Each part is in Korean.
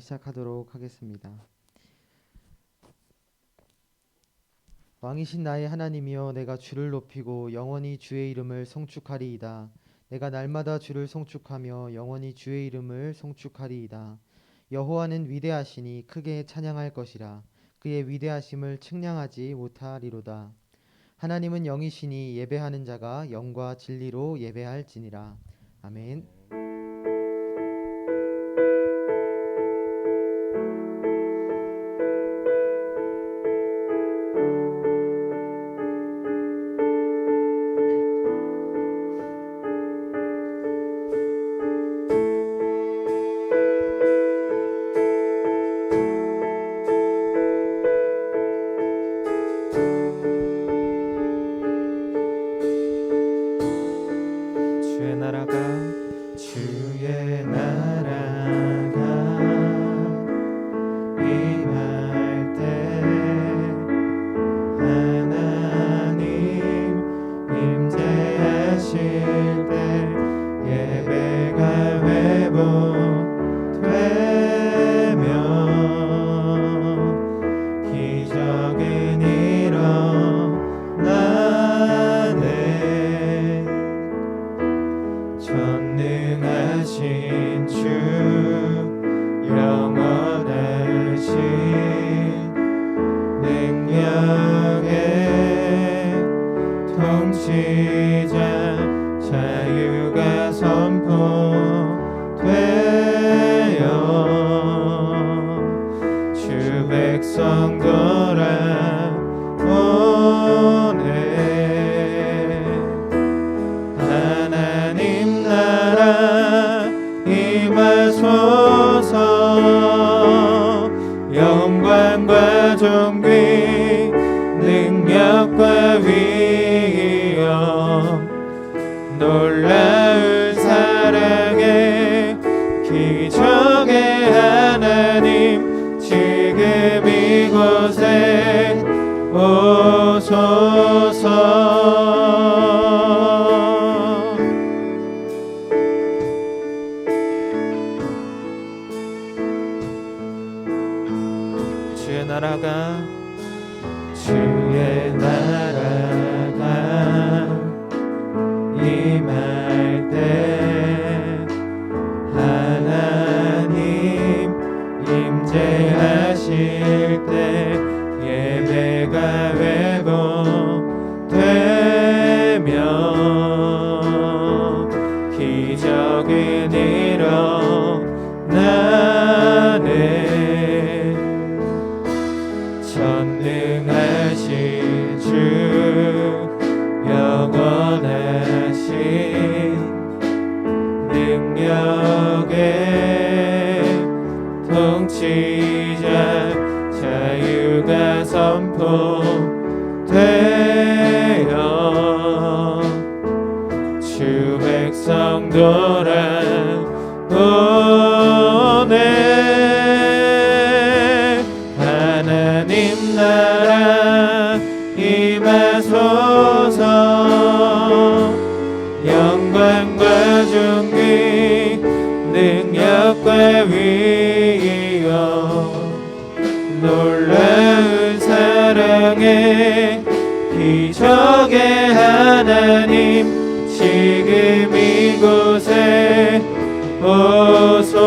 시작하도록 하겠습니다. 왕이신 나의 하나님이여, 내가 주를 높이고 영원히 주의 이름을 송축하리이다. 내가 날마다 주를 송축하며 영원히 주의 이름을 송축하리이다. 여호와는 위대하시니 크게 찬양할 것이라. 그의 위대하심을 측량하지 못하리로다. 하나님은 영이시니 예배하는 자가 영과 진리로 예배할지니라. 아멘. 주의 나라가 임할 때 하나님 임재하실 때 예배가 회복되며 기적은 일어나네. 전능하신 주 영원하신 능력의 통치자 자유가 선포되어 주 백성 돌아오네. 하나님 나라 임하소서. 영광과 존귀 능력과 위엄 놀라운 사랑의 기적의 하나님 지금 이곳에 오소서. 주의 나라가 임할 때 하나님 임재하실 때 예배가 회복되며 기적은 일어나네. 전능하신 주 영원하신 능력의 통치자 자유가 선포되어 주 백성 돌아오네. 하나님 나라 임하소서. 영광과 존귀 능력과 위엄 놀라운 사랑의 기적의 하나님 지금 이곳에 오소서.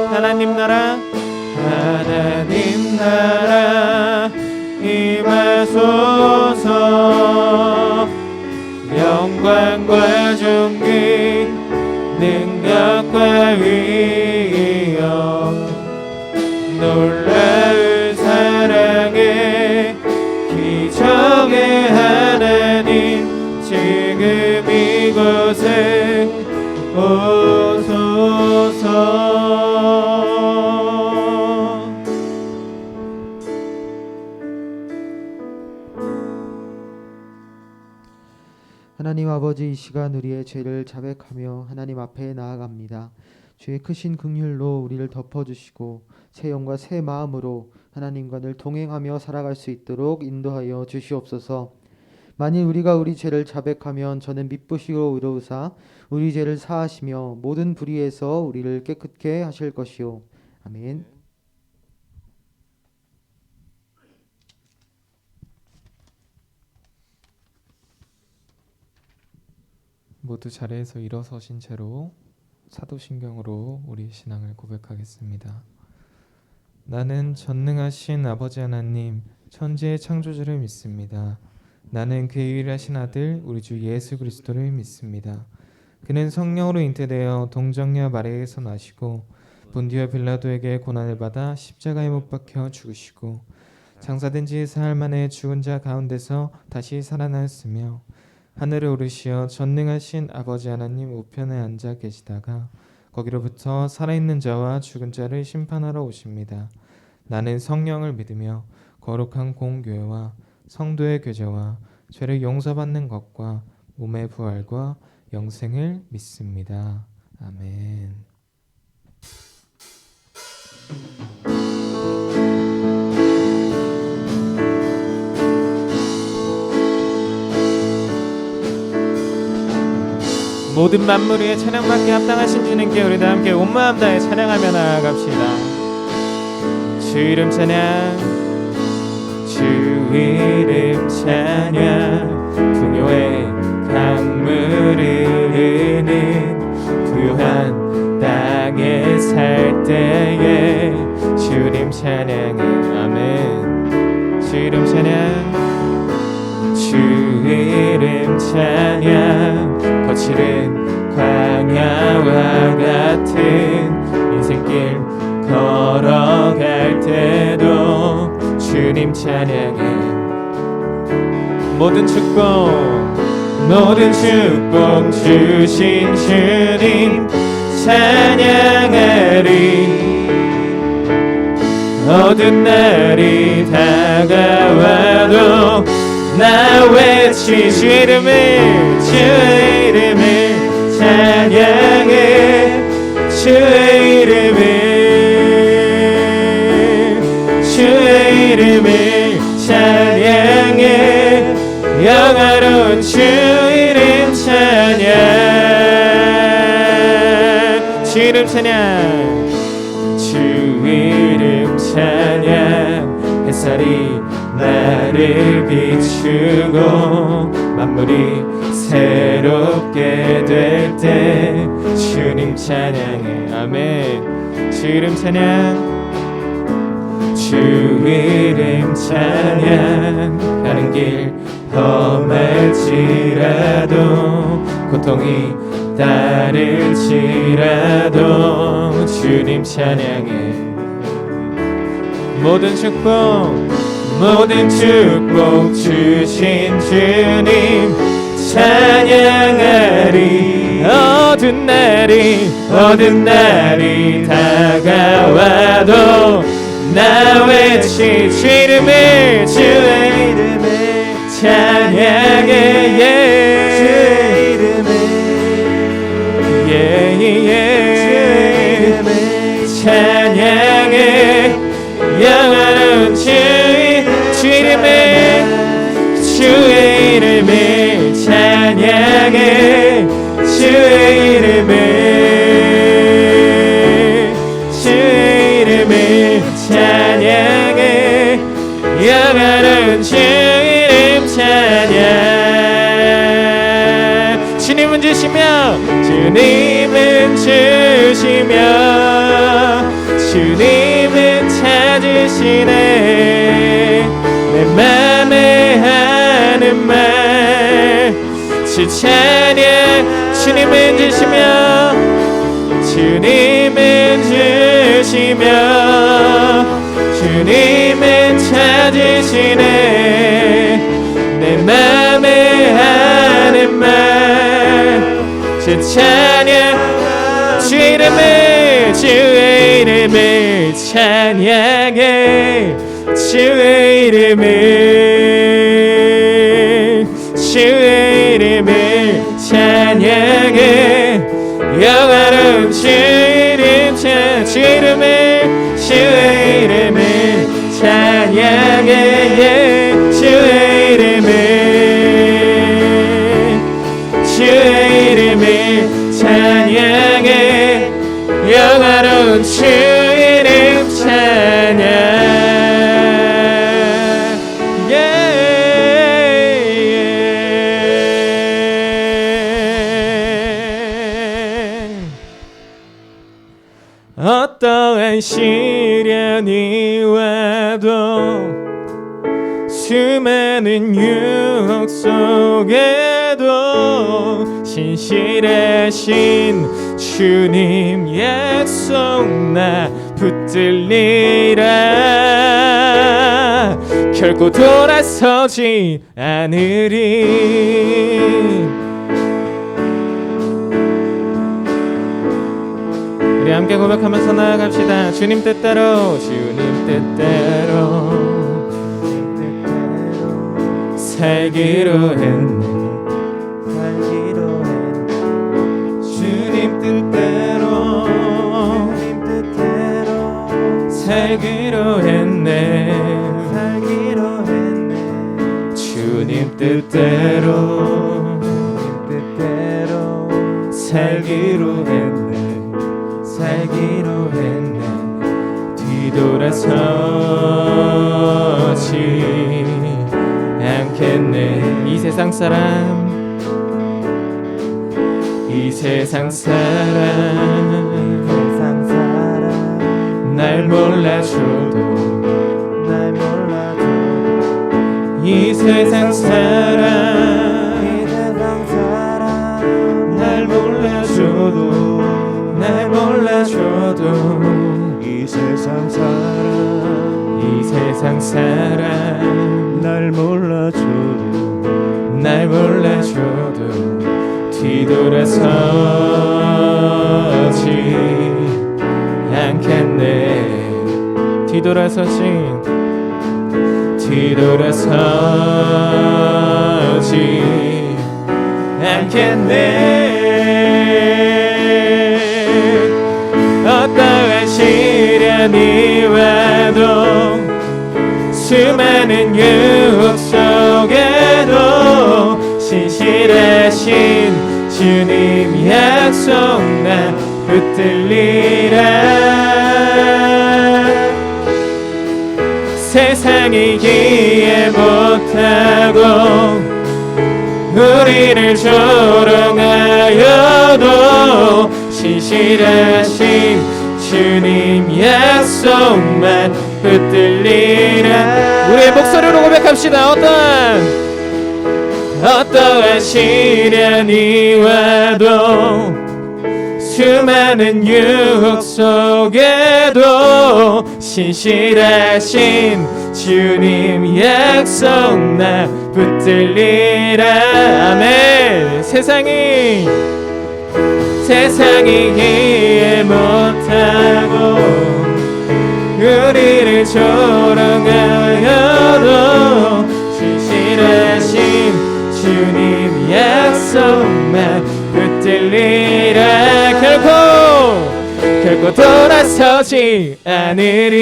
하나님 나라 임하소서. 영광과 존귀 능력과 위엄 놀라운 사랑의 기적의 하나님 지금 이곳에 오소서. 하나님 아버지, 이 시간 우리의 죄를 자백하며 하나님 앞에 나아갑니다. 주의 크신 긍휼로 우리를 덮어주시고 새 영과 새 마음으로 하나님과 늘 동행하며 살아갈 수 있도록 인도하여 주시옵소서. 만일 우리가 우리 죄를 자백하면 저는 미쁘시고 의로우사 우리 죄를 사하시며 모든 불의에서 우리를 깨끗게 하실 것이요 아멘. 모두 자리에서 일어서신 채로 사도신경으로 우리의 신앙을 고백하겠습니다. 나는 전능하신 아버지 하나님 천지의 창조주를 믿습니다. 나는 그의 유일하신 아들 우리 주 예수 그리스도를 믿습니다. 그는 성령으로 잉태되어 동정녀 마리아에서 나시고 본디오 빌라도에게 고난을 받아 십자가에 못 박혀 죽으시고 장사된 지 사흘 만에 죽은 자 가운데서 다시 살아나셨으며 하늘에 오르시어 전능하신 아버지 하나님 우편에 앉아 계시다가 거기로부터 살아있는 자와 죽은 자를 심판하러 오십니다. 나는 성령을 믿으며 거룩한 공교회와 성도의 교제와 죄를 용서받는 것과 몸의 부활과 영생을 믿습니다. 아멘. 모든 만물 위에 찬양받기에 합당하신 주님께 우리 다 함께 온 마음 다해 찬양하며 나아갑시다. 주 이름 찬양, 주 이름 찬양. 풍요의 강물을 흐르는 부요한 땅에 살 때에 주님 찬양해. 아멘. 주 이름 찬양, 주 이름 찬양. 거칠은 광야와 같은 인생길 걸어갈 때도 주님 찬양해. 모든 축복 주신 주님 찬양하리. 어두운 날이 다가와도 나 외치 주 이름을 찬양해. 주의 이름을 찬양해. 영화로운 주 이름 찬양. 주 이름 찬양, 주 이름 찬양. 햇살이 나를 비추고 만물이 새롭게 될 때 주님 찬양해. 아멘. 주 이름 찬양, 주 이름 찬양. 가는 길 험할지라도 고통이 따를지라도 주님 찬양해. 모든 축복 주신 주님 찬양하리. 어두운 날이 다가와도 나 외치 주의 이름을 찬양해. 주의 이름을 찬양해. 영원한 주의 이름을 찬양해. 주의 이름을 찬양해. 영원한 주의 이름 찬양. 주님은 주시며 주님은 찾으시네. 내 맘에 하는 말 주 찬양. 주님은 주시며 주님은 찾으시네. 내 맘에 하는 말 주 찬양. 주의 이름을 찬양해. 주의 이름을 찬양해. 영원한 주의 이름을 찬양해. 주의 이름을 찬양해. 영원한 주의 이름 어떠한 시련이 와도 수많은 유혹 속에도 신실하신 주님 약속 나 붙들리라. 결코 돌아서지 않으리. 우리 함께 고백하면서 나아갑시다. 주님 뜻대로 주님 뜻대로 살기로 했네. 주님 뜻대로 살기로 했네. 주님 뜻대로 살기로 했네. 뒤돌아서지 않겠네. 이 세상 사람 날 몰라줘도 이 세상 사람 날 몰라줘도 이 세상 사람 날 몰라줘도 뒤돌아서지 않겠네. 뒤돌아서지 않겠네. 어떠한 시련이 와도 수많은 유혹 속에도 신실하신 주님 약속 나 붙들리라. 세상이 이해 못하고 우리를 조롱하여도 신실하신 주님 약속만 붙들리라. 우리의 목소리로 고백합시다. 어떠한 시련이 와도 수많은 유혹 속에도 신실하신 주님 약속 나 붙들리라. 아멘. 세상이 이해 못하고 우리를 조롱하여도 신실하신 주님 약속만 붙들리라. 결코 돌아서지 않으리.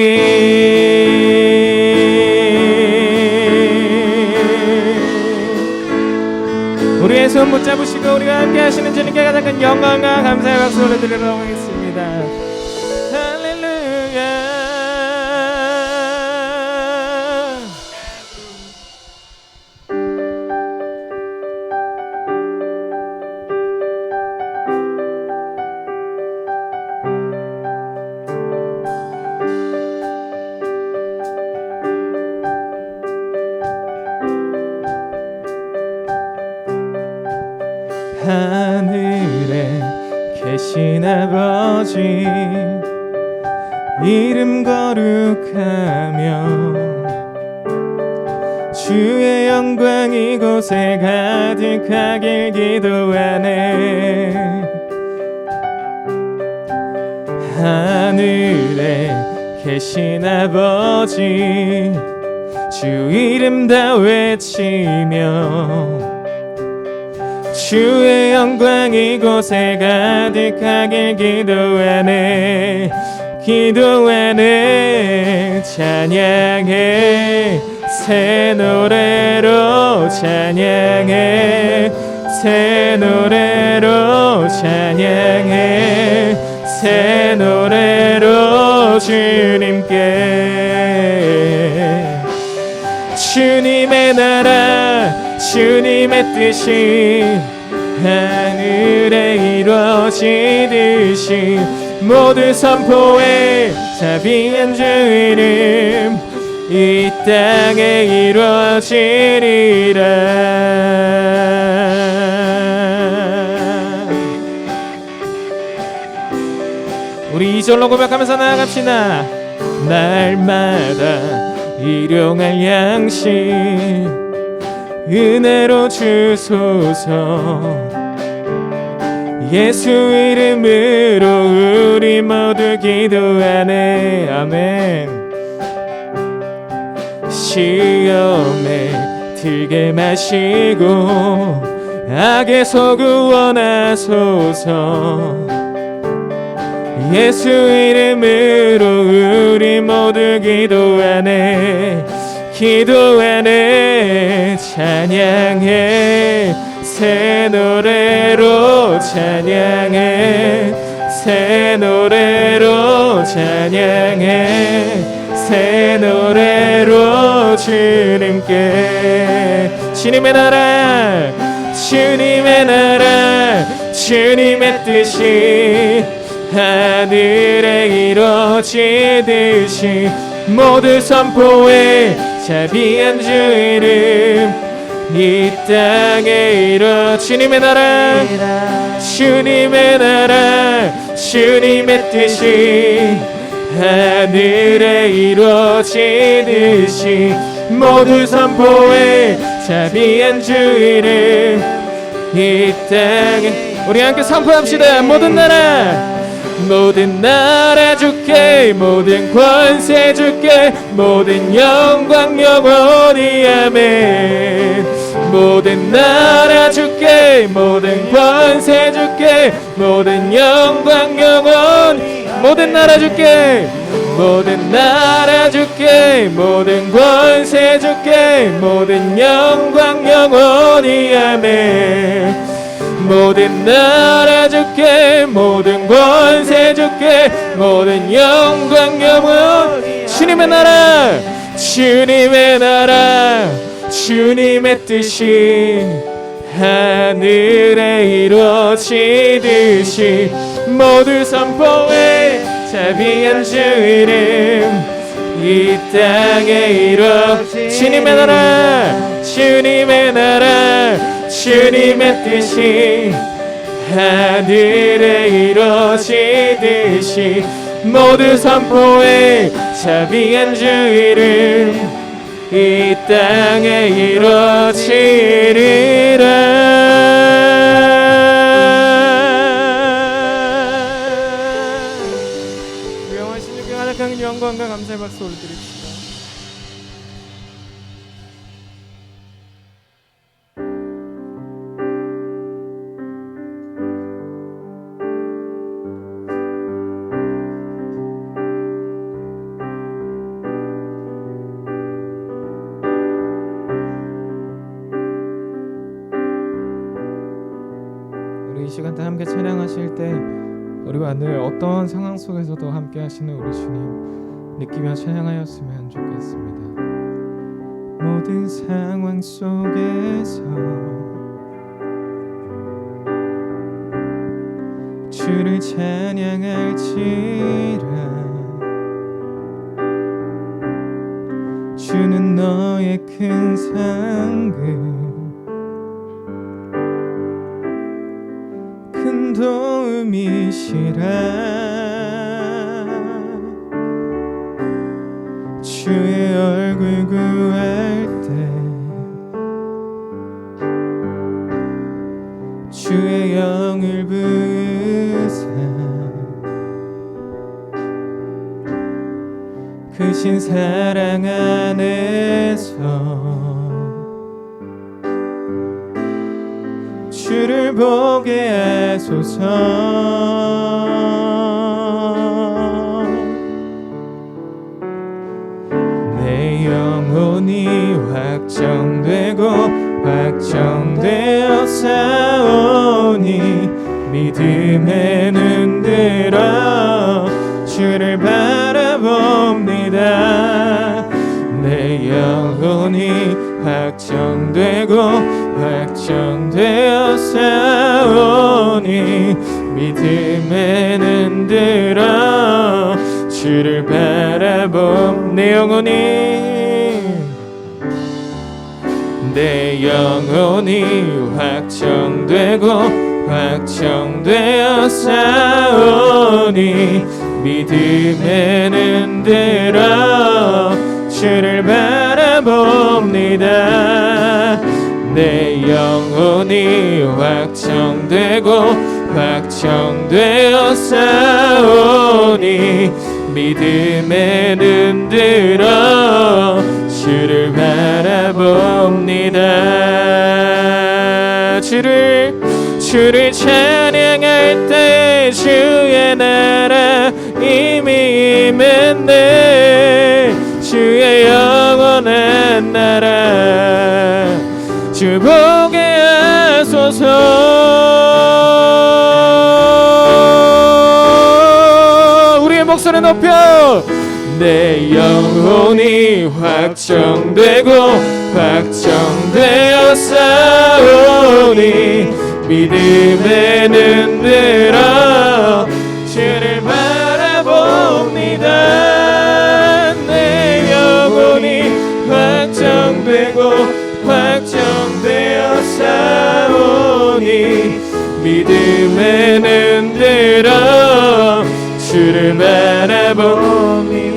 우리의 손 붙잡으시고 우리가 함께 하시는 주님께 가장 큰 영광과 감사의 박수 올려드리도록 하겠습니다. 할렐루야. 하늘에 계신 아버지 이름 거룩하며 주의 영광 이곳에 가득하길 기도하네. 하늘에 계신 아버지 주 이름 다 외치며 주의 영광 이곳에 가득하길 기도하네. 찬양해 새 노래로 찬양해 새 노래로 찬양해 새 노래로 주님께. 주님의 나라 주님의 뜻이 하늘에 이루어지듯이 모두 선포해 자비한 주 이름 이 땅에 이루어지리라. 우리 2절로 고백하면서 나아갑시다. 날마다 일용할 양식 은혜로 주소서. 예수 이름으로 우리 모두 기도하네. 아멘. 시험에 들게 마시고 악에서 구원하소서. 예수 이름으로 우리 모두 기도하네. 기도하네. 찬양해 새 노래로 찬양해 새 노래로 찬양해 새 노래로 주님께. 주님의 나라 주님의 나라 주님의 뜻이 하늘에 이루어지듯이 모두 선포해 자비한 주 이름 이 땅에 이루어. 주님의 나라 주님의 나라 주님의 뜻이 하늘에 이루어지듯이 모두 선포해 자비한 주 이름 이 땅에. 우리 함께 선포합시다. 모든 나라 모든 나라 주께 모든 권세 주께 모든 영광 영원히 아멘. 모든 나라 주께 모든 권세 주께 모든 영광 영원히. 모든 나라 주께 모든 나라 주께 모든 권세 주께 모든 영광 영원히 아멘. 모든 나라 주께 모든 권세 주께 모든 영광 영원. 주님의 나라 주님의 나라 주님의 뜻이 하늘에 이루어지듯이 모두 선포해 자비한 주 이름 이 땅에 이루어. 주님의 나라 주님의 나라 주님의 뜻이 하늘에 이루어지듯이 모두 선포해 자비한 주 이름 이 땅에 이루어지리라. 유영하신 주께 가득한 영광과 감사의 박수 올려드립시다. 이 시간 때 함께 찬양하실 때 우리와 늘 어떤 상황 속에서도 함께 하시는 우리 주님 느끼며 찬양하였으면 좋겠습니다. 모든 상황 속에서 주를 찬양할지라. 주는 너의 큰 상급 큰 도움이시라. 주의 얼굴 구할 때 주의 영을 부으사 크신 사랑 안에서 주를 보게 하소서. 내 영혼이 확정되고 확정되어 싸우니 믿음의 눈 들어 주를 바라봅니다. 내 영혼이 확정되고 확정되어 싸우니 믿음에는 들어 주를 바라봄 내 영혼이 확정되고 확정되어 싸우니 믿음에는 들어 주를 바라봅니다. 내 영혼이 확정되고 확정되어 싸우니 믿음에는 들어 주를 바라봅니다. 주를 찬양할 때 주의 나라 이미 임했네. 주의 영원한 나라 주 보게 하소서. 우리의 목소리 높여 내 영혼이 확정되고 확정되어 싸우니 믿음에는 들어 주를 바라봅니다. 내 영혼이 확정되고 확정되어 싸우니 믿음에는 들어 주를 바라봅니다.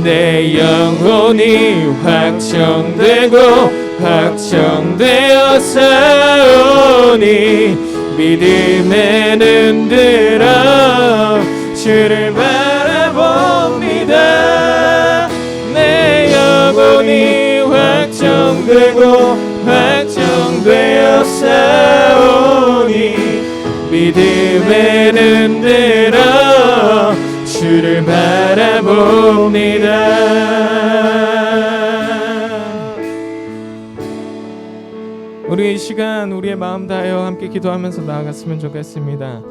내 영혼이 확정되고 확정되어 싸우니 믿음에는 들어 주를 바라봅니다. 내 영혼이 확정되고 확정되어 싸우니 믿음에는 들어 주를 바라봅니다. 우리 이 시간 우리의 마음 다하여 함께 기도하면서 나아갔으면 좋겠습니다.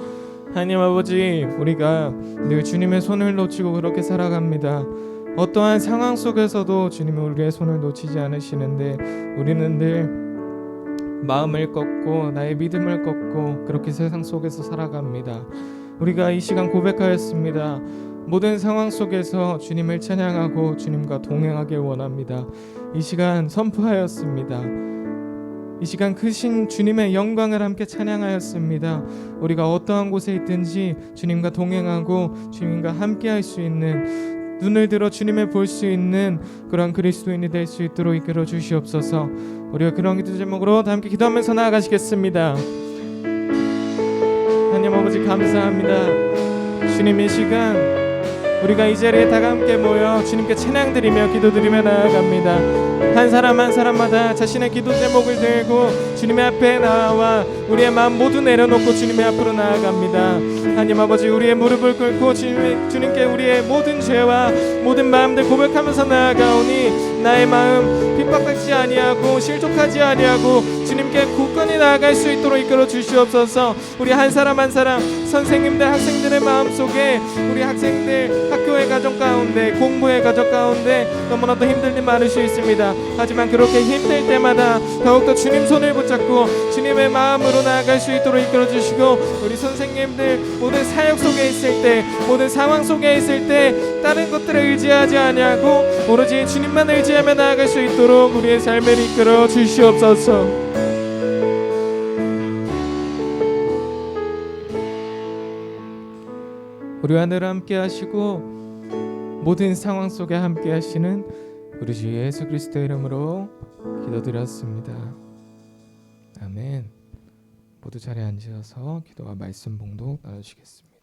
하나님 아버지, 우리가 늘 주님의 손을 놓치고 그렇게 살아갑니다. 어떠한 상황 속에서도 주님은 우리의 손을 놓치지 않으시는데 우리는 늘 마음을 꺾고 나의 믿음을 꺾고 그렇게 세상 속에서 살아갑니다. 우리가 이 시간 고백하였습니다. 모든 상황 속에서 주님을 찬양하고 주님과 동행하길 원합니다. 이 시간 선포하였습니다. 이 시간 크신 주님의 영광을 함께 찬양하였습니다. 우리가 어떠한 곳에 있든지 주님과 동행하고 주님과 함께 할 수 있는, 눈을 들어 주님을 볼 수 있는 그런 그리스도인이 될 수 있도록 이끌어 주시옵소서. 우리가 그런 기도 제목으로 다 함께 기도하면서 나아가시겠습니다. 하나님 아버지 감사합니다. 주님 이 시간 우리가 이 자리에 다 함께 모여 주님께 찬양드리며 기도드리며 나아갑니다. 한 사람 한 사람마다 자신의 기도 제목을 들고 주님의 앞에 나와 우리의 마음 모두 내려놓고 주님의 앞으로 나아갑니다. 하나님 아버지, 우리의 무릎을 꿇고 주님께 우리의 모든 죄와 모든 마음들 고백하면서 나아가오니 나의 마음 핍박받지 아니하고 실족하지 아니하고 주님께 굳건히 나아갈 수 있도록 이끌어 주시옵소서. 우리 한 사람 한 사람, 선생님들, 학생들의 마음속에 우리 학생들 학교의 가정 가운데, 공부의 가정 가운데 너무나도 힘들 일 많을 수 있습니다. 하지만 그렇게 힘들 때마다 더욱더 주님 손을 붙잡고 주님의 마음으로 나아갈 수 있도록 이끌어 주시고, 우리 선생님들 모든 사역 속에 있을 때, 모든 상황 속에 있을 때 다른 것들을 의지하지 아니하고 오로지 주님만 의지하며 나아갈 수 있도록 우리의 삶을 이끌어 주시옵소서. 우리와 늘 함께 하시고 모든 상황 속에 함께 하시는 우리 주 예수 그리스도의 이름으로 기도드렸습니다. 아멘. 모두 자리에 앉으셔서 기도와 말씀 봉독 나누시겠습니다.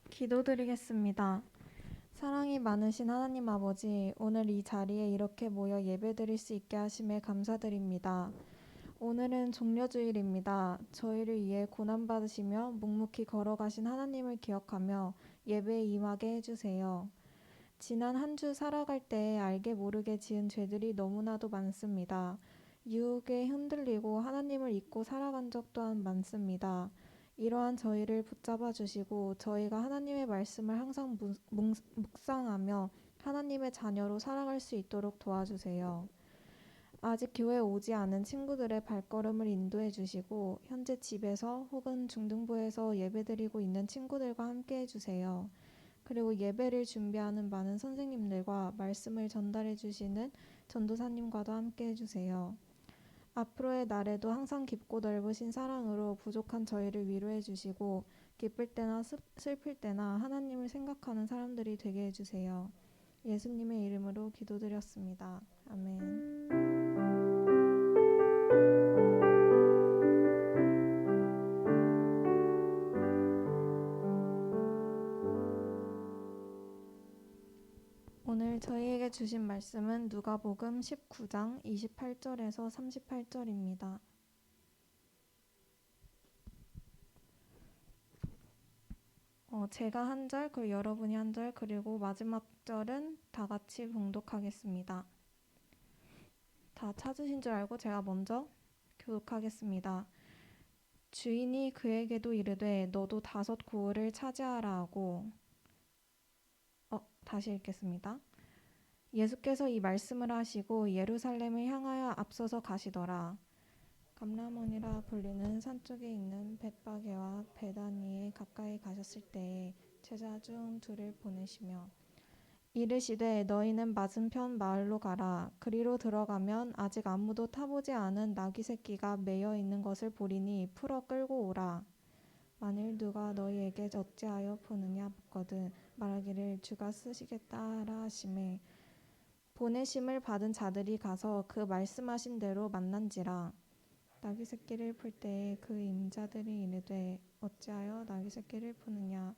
기도드리겠습니다. 사랑이 많으신 하나님 아버지, 오늘 이 자리에 이렇게 모여 예배드릴 수 있게 하심에 감사드립니다. 오늘은 종려주일입니다. 저희를 위해 고난받으시며 묵묵히 걸어가신 하나님을 기억하며 예배에 임하게 해주세요. 지난 한 주 살아갈 때 알게 모르게 지은 죄들이 너무나도 많습니다. 유혹에 흔들리고 하나님을 잊고 살아간 적 또한 많습니다. 이러한 저희를 붙잡아 주시고 저희가 하나님의 말씀을 항상 묵상하며 하나님의 자녀로 살아갈 수 있도록 도와주세요. 아직 교회에 오지 않은 친구들의 발걸음을 인도해 주시고 현재 집에서 혹은 중등부에서 예배드리고 있는 친구들과 함께 해주세요. 그리고 예배를 준비하는 많은 선생님들과 말씀을 전달해 주시는 전도사님과도 함께 해주세요. 앞으로의 날에도 항상 깊고 넓으신 사랑으로 부족한 저희를 위로해 주시고 기쁠 때나 슬플 때나 하나님을 생각하는 사람들이 되게 해주세요. 예수님의 이름으로 기도드렸습니다. 아멘. 오늘 저희에게 주신 말씀은 누가복음 19장 28절에서 38절입니다. 제가 한 절, 그리고 여러분이 한 절, 그리고 마지막 절은 다 같이 봉독하겠습니다. 다 찾으신 줄 알고 제가 먼저 교독하겠습니다. 주인이 그에게도 이르되 너도 5 고을을 차지하라 하고 다시 읽겠습니다. 예수께서 이 말씀을 하시고 예루살렘을 향하여 앞서서 가시더라. 감람원이라 불리는 산 쪽에 있는 벳바게와 베다니에 가까이 가셨을 때에 제자 중 2를 보내시며 이르시되 너희는 맞은편 마을로 가라. 그리로 들어가면 아직 아무도 타보지 않은 나귀 새끼가 매여 있는 것을 보리니 풀어 끌고 오라. 만일 누가 너희에게 어찌하여 보느냐 묻거든 말하기를 주가 쓰시겠다 하라 하시매 보내심을 받은 자들이 가서 그 말씀하신 대로 만난지라. 나귀 새끼를 풀 때에 그 임자들이 이르되 어찌하여 나귀 새끼를 푸느냐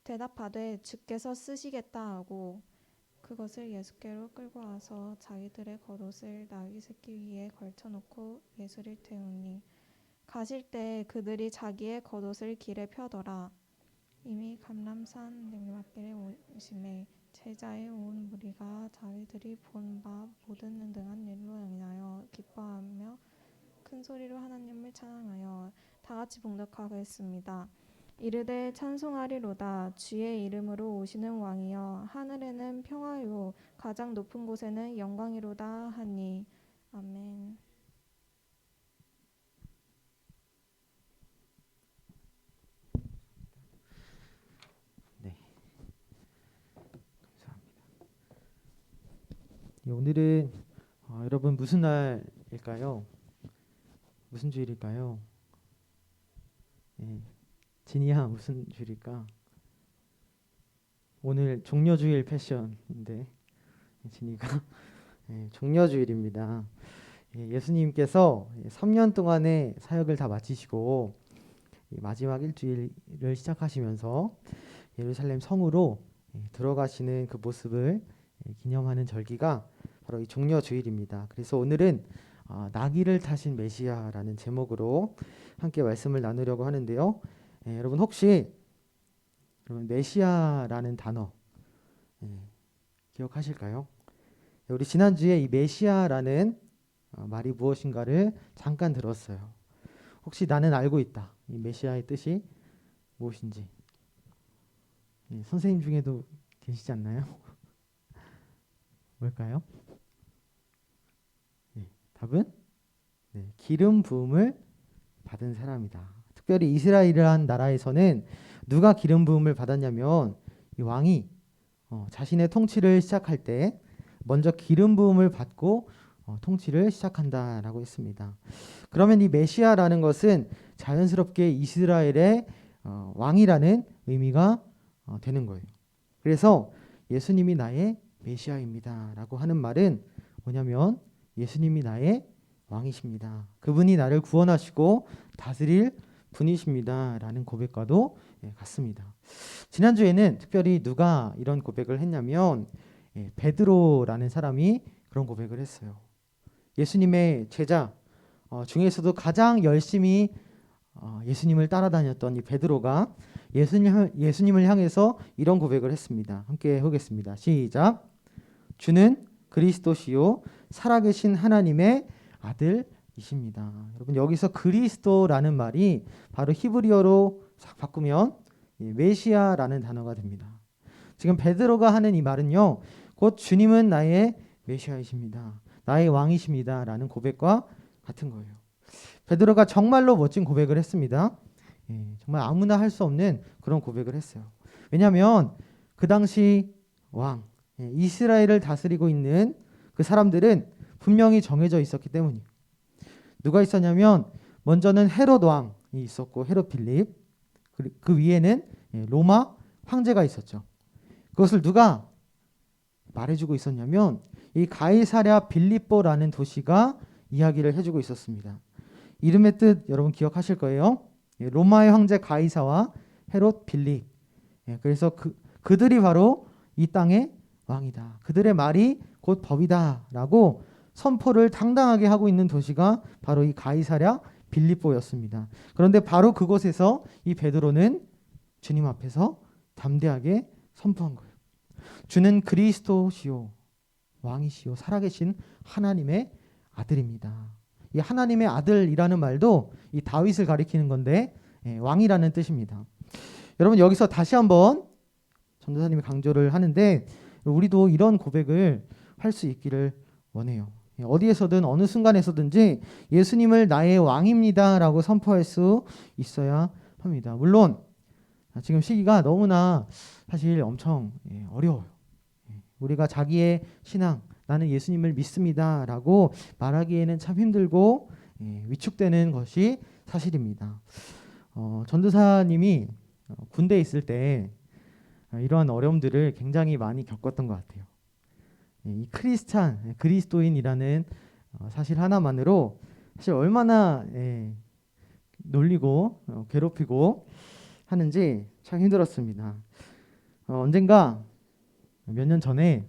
대답하되 주께서 쓰시겠다 하고 그것을 예수께로 끌고 와서 자기들의 겉옷을 나귀 새끼 위에 걸쳐놓고 예수를 태우니 가실 때 그들이 자기의 겉옷을 길에 펴더라. 이미 감람산 내리막길에 오심에 제자의 온 무리가 자기들이 본 바 모든 능한 일로 인하여 기뻐하며 큰 소리로 하나님을 찬양하여 다 같이 봉독하겠습니다. 이르되 찬송하리로다. 주의 이름으로 오시는 왕이여 하늘에는 평화요 가장 높은 곳에는 영광이로다 하니. 아멘. 오늘은 여러분 무슨 날일까요? 무슨 주일일까요? 진이야 무슨 주일일까? 오늘 종려주일 패션인데 진이가 종려주일입니다. 예수님께서 3년 동안의 사역을 다 마치시고 마지막 일주일을 시작하시면서 예루살렘 성으로 들어가시는 그 모습을 기념하는 절기가 바로 이 종려주일입니다. 그래서 오늘은 나귀를 타신 메시아라는 제목으로 함께 말씀을 나누려고 하는데요. 여러분 혹시 메시아라는 단어 기억하실까요? 우리 지난주에 이 메시아라는 말이 무엇인가를 잠깐 들었어요. 혹시 나는 알고 있다. 이 메시아의 뜻이 무엇인지 선생님 중에도 계시지 않나요? 뭘까요? 답은 기름 부음을 받은 사람이다. 특별히 이스라엘이라는 나라에서는 누가 기름 부음을 받았냐면 이 왕이 자신의 통치를 시작할 때 먼저 기름 부음을 받고 통치를 시작한다라고 했습니다. 그러면 이 메시아라는 것은 자연스럽게 이스라엘의 왕이라는 의미가 되는 거예요. 그래서 예수님이 나의 메시아입니다 라고 하는 말은 뭐냐면 예수님이 나의 왕이십니다. 그분이 나를 구원하시고 다스릴 분이십니다 라는 고백과도 같습니다. 지난주에는 특별히 누가 이런 고백을 했냐면 베드로라는 사람이 그런 고백을 했어요. 예수님의 제자 중에서도 가장 열심히 예수님을 따라다녔던 이 베드로가 예수님을 향해서 이런 고백을 했습니다. 함께 해보겠습니다. 시작. 주는 그리스도시요 살아계신 하나님의 아들 여러분 여기서 그리스도라는 말이 바로 히브리어로 싹 바꾸면 메시아라는 단어가 됩니다. 지금 베드로가 하는 이 말은요, 곧 주님은 나의 메시아이십니다. 나의 왕이십니다. 라는 고백과 같은 거예요. 베드로가 정말로 멋진 고백을 했습니다. 정말 아무나 할 수 없는 그런 고백을 했어요. 왜냐하면 그 당시 왕, 이스라엘을 다스리고 있는 그 사람들은 분명히 정해져 있었기 때문이에요. 누가 있었냐면 먼저는 헤롯 왕이 있었고, 헤롯 빌립, 그 위에는 로마 황제가 있었죠. 그것을 누가 말해주고 있었냐면 이 가이사랴 빌립보라는 도시가 이야기를 해주고 있었습니다. 이름의 뜻 여러분 기억하실 거예요. 로마의 황제 가이사와 헤롯 빌립. 그래서 그들이 바로 이 땅의 왕이다. 그들의 말이 곧 법이다라고 선포를 당당하게 하고 있는 도시가 바로 이 가이사랴 빌립보였습니다. 그런데 바로 그곳에서 이 베드로는 주님 앞에서 담대하게 선포한 거예요. 주는 그리스도시요 왕이시요 살아계신 하나님의 아들입니다. 이 하나님의 아들이라는 말도 이 다윗을 가리키는 건데 왕이라는 뜻입니다. 여러분 여기서 다시 한번 전도사님이 강조를 하는데 우리도 이런 고백을 할 수 있기를 원해요. 어디에서든 어느 순간에서든지 예수님을 나의 왕입니다 라고 선포할 수 있어야 합니다. 물론 지금 시기가 너무나 사실 엄청 어려워요. 우리가 자기의 신앙, 나는 예수님을 믿습니다 라고 말하기에는 참 힘들고 위축되는 것이 사실입니다. 전도사님이 군대에 있을 때 이러한 어려움들을 굉장히 많이 겪었던 것 같아요. 이 크리스찬, 그리스도인이라는 사실 하나만으로 사실 얼마나 놀리고 괴롭히고 하는지 참 힘들었습니다. 언젠가 몇 년 전에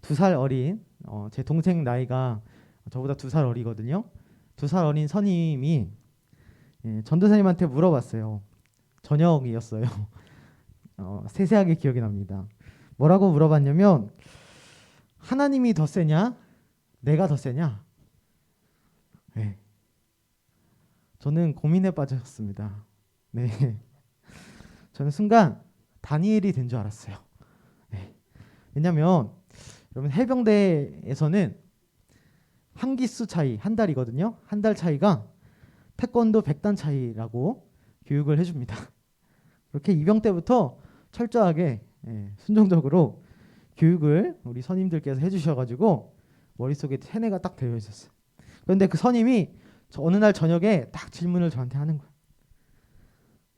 2살 어린 제 동생 나이가 저보다 2살 어리거든요. 2살 어린 선임이 전도사님한테 물어봤어요. 저녁이었어요. 세세하게 기억이 납니다. 뭐라고 물어봤냐면 하나님이 더 세냐? 내가 더 세냐? 저는 고민에 빠졌습니다. 저는 순간 다니엘이 된 줄 알았어요. 왜냐하면 여러분 해병대에서는 한 기수 차이, 한 달이거든요. 한 달 차이가 태권도 100단 차이라고 교육을 해줍니다. 그렇게 입영 때부터 철저하게 순종적으로 교육을 우리 선임들께서 해주셔가지고 머릿속에 세뇌가 딱 되어 있었어요. 그런데 그 선임이 어느 날 저녁에 딱 질문을 저한테 하는 거예요.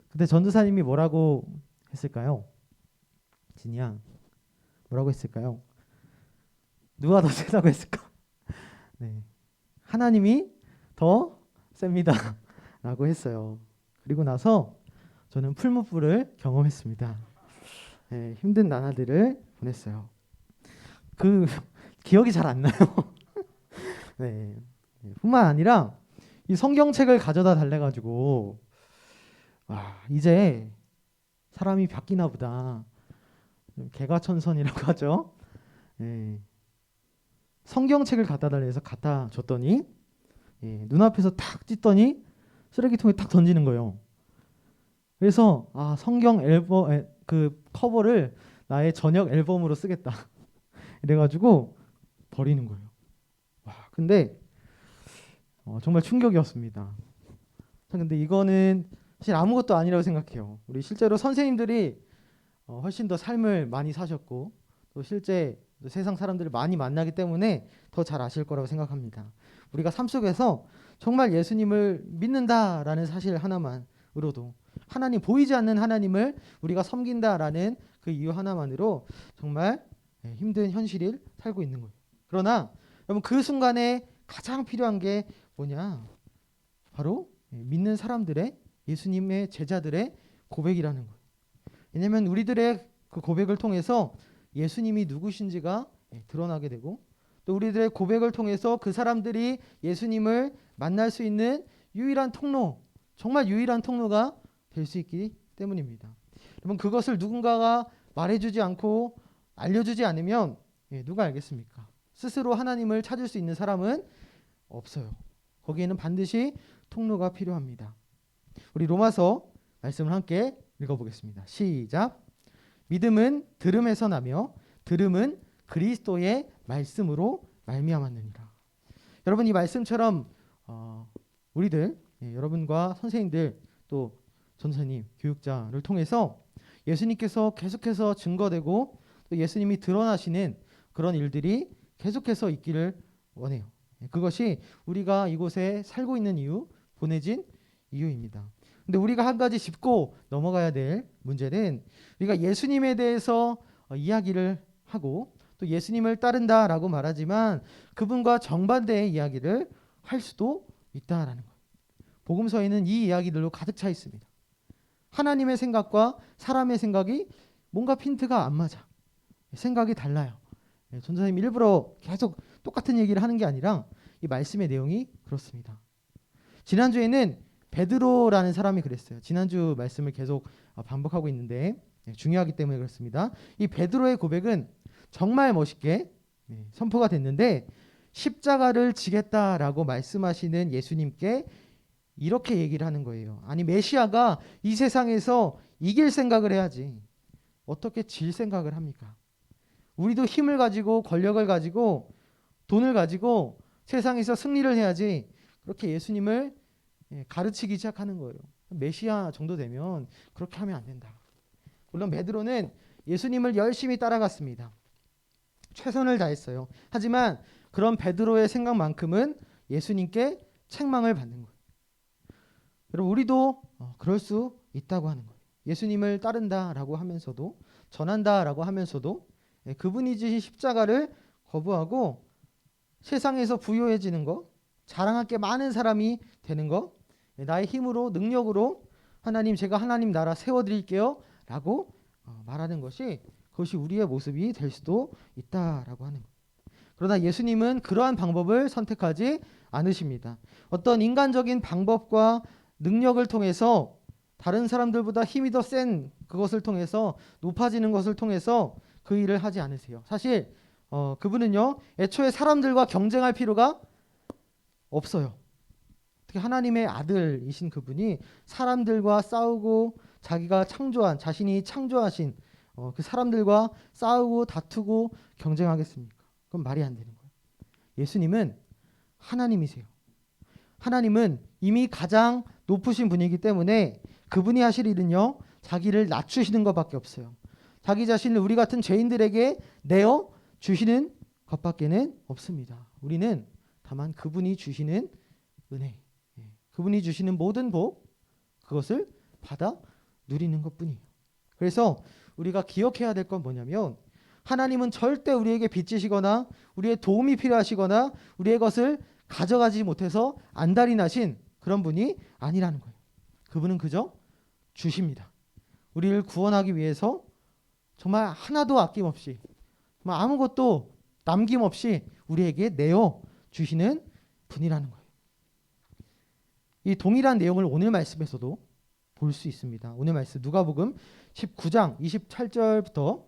근데 전도사님이 뭐라고 했을까요? 진이야, 뭐라고 했을까요? 누가 더 세다고 했을까? 하나님이 더 셉니다 라고 했어요. 그리고 나서 저는 풀무불을 경험했습니다. 힘든 나날들을 보냈어요. 그 기억이 잘 안 나요. 뿐만 아니라 이 성경책을 가져다 달래가지고 이제 사람이 바뀌나 보다. 개과천선이라고 하죠. 성경책을 갖다 달래서 갖다 줬더니 눈앞에서 탁 찢더니 쓰레기통에 탁 던지는 거예요. 그래서 성경 앨범 그 커버를 나의 저녁 앨범으로 쓰겠다. 이래가지고 버리는 거예요. 근데 정말 충격이었습니다. 근데 이거는 사실 아무것도 아니라고 생각해요. 우리 실제로 선생님들이 훨씬 더 삶을 많이 사셨고 또 실제 세상 사람들을 많이 만나기 때문에 더 잘 아실 거라고 생각합니다. 우리가 삶 속에서 정말 예수님을 믿는다라는 사실 하나만으로도 하나님, 보이지 않는 하나님을 우리가 섬긴다라는 그 이유 하나만으로 정말 힘든 현실을 살고 있는 거예요. 그러나 여러분 그 순간에 가장 필요한 게 뭐냐? 바로 믿는 사람들의, 예수님의 제자들의 고백이라는 거예요. 왜냐하면 우리들의 그 고백을 통해서 예수님이 누구신지가 드러나게 되고 또 우리들의 고백을 통해서 그 사람들이 예수님을 만날 수 있는 유일한 통로, 정말 유일한 통로가 될 수 있기 때문입니다. 여러분 그것을 누군가가 말해주지 않고 알려주지 않으면 누가 알겠습니까? 스스로 하나님을 찾을 수 있는 사람은 없어요. 거기에는 반드시 통로가 필요합니다. 우리 로마서 말씀을 함께 읽어보겠습니다. 시작. 믿음은 들음에서 나며 들음은 그리스도의 말씀으로 말미암았느니라. 여러분, 이 말씀처럼 우리들, 여러분과 선생님들, 또 전도사님, 교육자를 통해서 예수님께서 계속해서 증거되고 또 예수님이 드러나시는 그런 일들이 계속해서 있기를 원해요. 그것이 우리가 이곳에 살고 있는 이유, 보내진 이유입니다. 근데 우리가 한 가지 짚고 넘어가야 될 문제는, 우리가 예수님에 대해서 이야기를 하고 또 예수님을 따른다라고 말하지만 그분과 정반대의 이야기를 할 수도 있다라는 거예요. 복음서에는 이 이야기들로 가득 차 있습니다. 하나님의 생각과 사람의 생각이 뭔가 핀트가 안 맞아. 생각이 달라요. 전도사님 일부러 계속 똑같은 얘기를 하는 게 아니라 이 말씀의 내용이 그렇습니다. 지난주에는 베드로라는 사람이 그랬어요. 지난주 말씀을 계속 반복하고 있는데 중요하기 때문에 그렇습니다. 이 베드로의 고백은 정말 멋있게 선포가 됐는데, 십자가를 지겠다라고 말씀하시는 예수님께 이렇게 얘기를 하는 거예요. 아니, 메시아가 이 세상에서 이길 생각을 해야지 어떻게 질 생각을 합니까? 우리도 힘을 가지고 권력을 가지고 돈을 가지고 세상에서 승리를 해야지 그렇게 예수님을 가르치기 시작하는 거예요. 메시아 정도 되면 그렇게 하면 안 된다. 물론 베드로는 예수님을 열심히 따라갔습니다. 최선을 다했어요. 하지만 그런 베드로의 생각만큼은 예수님께 책망을 받는 거예요. 여러분, 우리도 그럴 수 있다고 하는 거예요. 예수님을 따른다라고 하면서도, 전한다라고 하면서도 그분이 지신 십자가를 거부하고 세상에서 부유해지는 것, 자랑할 게 많은 사람이 되는 것, 나의 힘으로, 능력으로 하나님, 제가 하나님 나라 세워드릴게요 라고 말하는 것이, 그것이 우리의 모습이 될 수도 있다라고 하는 거예요. 그러나 예수님은 그러한 방법을 선택하지 않으십니다. 어떤 인간적인 방법과 능력을 통해서, 다른 사람들보다 힘이 더 센 그것을 통해서, 높아지는 것을 통해서 그 일을 하지 않으세요. 사실 그분은요, 애초에 사람들과 경쟁할 필요가 없어요. 특히 하나님의 아들이신 그분이 사람들과 싸우고 자기가 창조한, 자신이 창조하신 그 사람들과 싸우고 다투고 경쟁하겠습니까? 그건 말이 안 되는 거예요. 예수님은 하나님이세요. 하나님은 이미 가장 높으신 분이기 때문에 그분이 하실 일은요, 자기를 낮추시는 것밖에 없어요. 자기 자신을 우리 같은 죄인들에게 내어 주시는 것밖에는 없습니다. 우리는 다만 그분이 주시는 은혜, 그분이 주시는 모든 복, 그것을 받아 누리는 것뿐이에요. 그래서 우리가 기억해야 될 건 뭐냐면, 하나님은 절대 우리에게 빚지시거나 우리의 도움이 필요하시거나 우리의 것을 가져가지 못해서 안달이 나신 그런 분이 아니라는 거예요. 그분은 그저 주십니다. 우리를 구원하기 위해서 정말 하나도 아낌없이, 정말 아무것도 남김없이 우리에게 내어 주시는 분이라는 거예요. 이 동일한 내용을 오늘 말씀에서도 볼 수 있습니다. 오늘 말씀 누가복음 19장 28절부터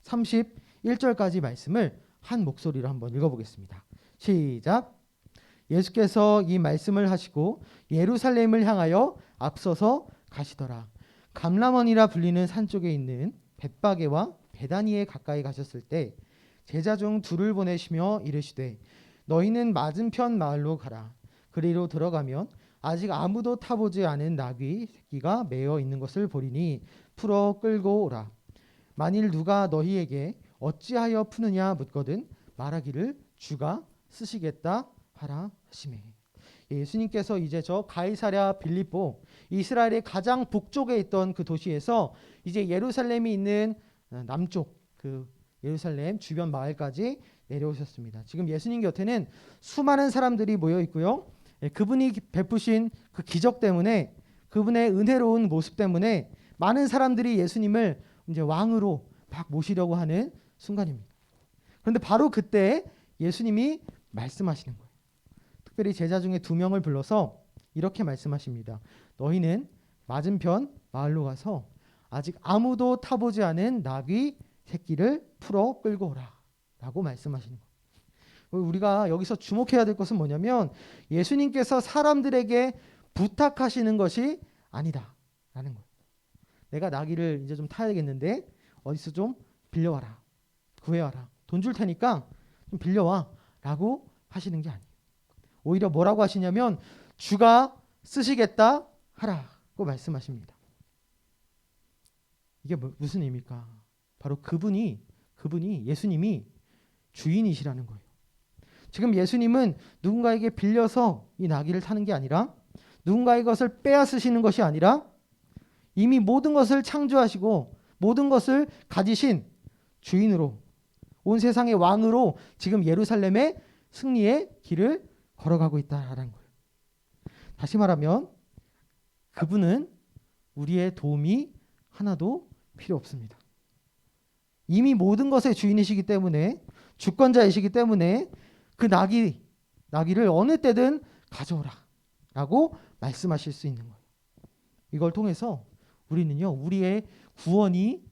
31절까지 말씀을 한 목소리로 한번 읽어보겠습니다. 시작. 예수께서 이 말씀을 하시고 예루살렘을 향하여 앞서서 가시더라. 감람원이라 불리는 산 쪽에 있는 벳바게와 베다니에 가까이 가셨을 때 제자 중 둘을 보내시며 이르시되, 너희는 맞은편 마을로 가라. 그리로 들어가면 아직 아무도 타보지 않은 나귀 새끼가 매어 있는 것을 보리니 풀어 끌고 오라. 만일 누가 너희에게 어찌하여 푸느냐 묻거든 말하기를 주가 쓰시겠다 하라 하시매. 예수님께서 이제 저 가이사랴 빌립보, 이스라엘의 가장 북쪽에 있던 그 도시에서 이제 예루살렘이 있는 남쪽, 그 예루살렘 주변 마을까지 내려오셨습니다. 지금 예수님 곁에는 수많은 사람들이 모여 있고요. 그분이 베푸신 그 기적 때문에, 그분의 은혜로운 모습 때문에 많은 사람들이 예수님을 이제 왕으로 막 모시려고 하는 순간입니다. 그런데 바로 그때 예수님이 말씀하시는 거예요. 특별히 제자 중에 2명을 불러서 이렇게 말씀하십니다. 너희는 맞은편 마을로 가서 아직 아무도 타보지 않은 나귀 새끼를 풀어 끌고 오라 라고 말씀하시는 거예요. 우리가 여기서 주목해야 될 것은 뭐냐면 예수님께서 사람들에게 부탁하시는 것이 아니다 라는 거예요. 내가 나귀를 이제 좀 타야겠는데 어디서 좀 빌려와라, 구해와라, 돈 줄 테니까 좀 빌려와 라고 하시는 게 아니에요. 오히려 뭐라고 하시냐면 주가 쓰시겠다 하라고 말씀하십니다. 이게 무슨 의미입니까? 바로 그분이 예수님이 주인이시라는 거예요. 지금 예수님은 누군가에게 빌려서 이 나귀를 타는 게 아니라, 누군가의 것을 빼앗으시는 것이 아니라, 이미 모든 것을 창조하시고 모든 것을 가지신 주인으로, 온 세상의 왕으로 지금 예루살렘의 승리의 길을 걸어가고 있다라는 거예요. 다시 말하면 그분은 우리의 도움이 하나도 필요 없습니다. 이미 모든 것의 주인이시기 때문에, 주권자이시기 때문에 그 나귀를 어느 때든 가져오라 라고 말씀하실 수 있는 거예요. 이걸 통해서 우리는요, 우리의 구원이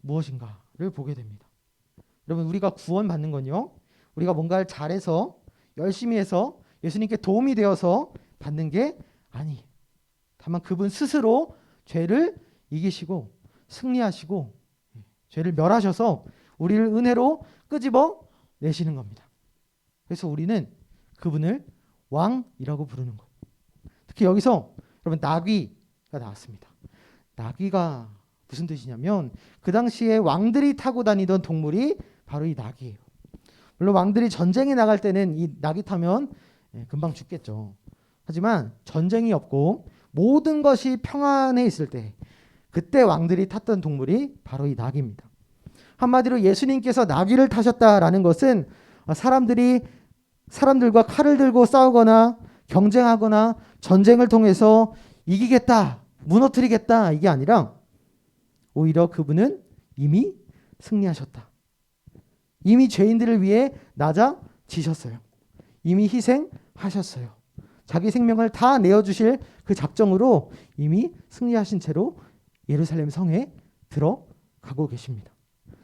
무엇인가를 보게 됩니다. 여러분, 우리가 구원받는 건요, 우리가 뭔가를 잘해서 열심히 해서 예수님께 도움이 되어서 받는 게 아니에요. 다만 그분 스스로 죄를 이기시고 승리하시고 죄를 멸하셔서 우리를 은혜로 끄집어 내시는 겁니다. 그래서 우리는 그분을 왕이라고 부르는 거예요. 특히 여기서 여러분 나귀가 나왔습니다. 나귀가 무슨 뜻이냐면 그 당시에 왕들이 타고 다니던 동물이 바로 이 나귀예요. 물론 왕들이 전쟁에 나갈 때는 이 나귀 타면 금방 죽겠죠. 하지만 전쟁이 없고 모든 것이 평안해 있을 때, 그때 왕들이 탔던 동물이 바로 이 나귀입니다. 한마디로 예수님께서 나귀를 타셨다라는 것은 사람들과 칼을 들고 싸우거나 경쟁하거나 전쟁을 통해서 이기겠다, 무너뜨리겠다, 이게 아니라 오히려 그분은 이미 승리하셨다. 이미 죄인들을 위해 낮아지셨어요. 이미 희생하셨어요. 자기 생명을 다 내어주실 그 작정으로 이미 승리하신 채로 예루살렘 성에 들어가고 계십니다.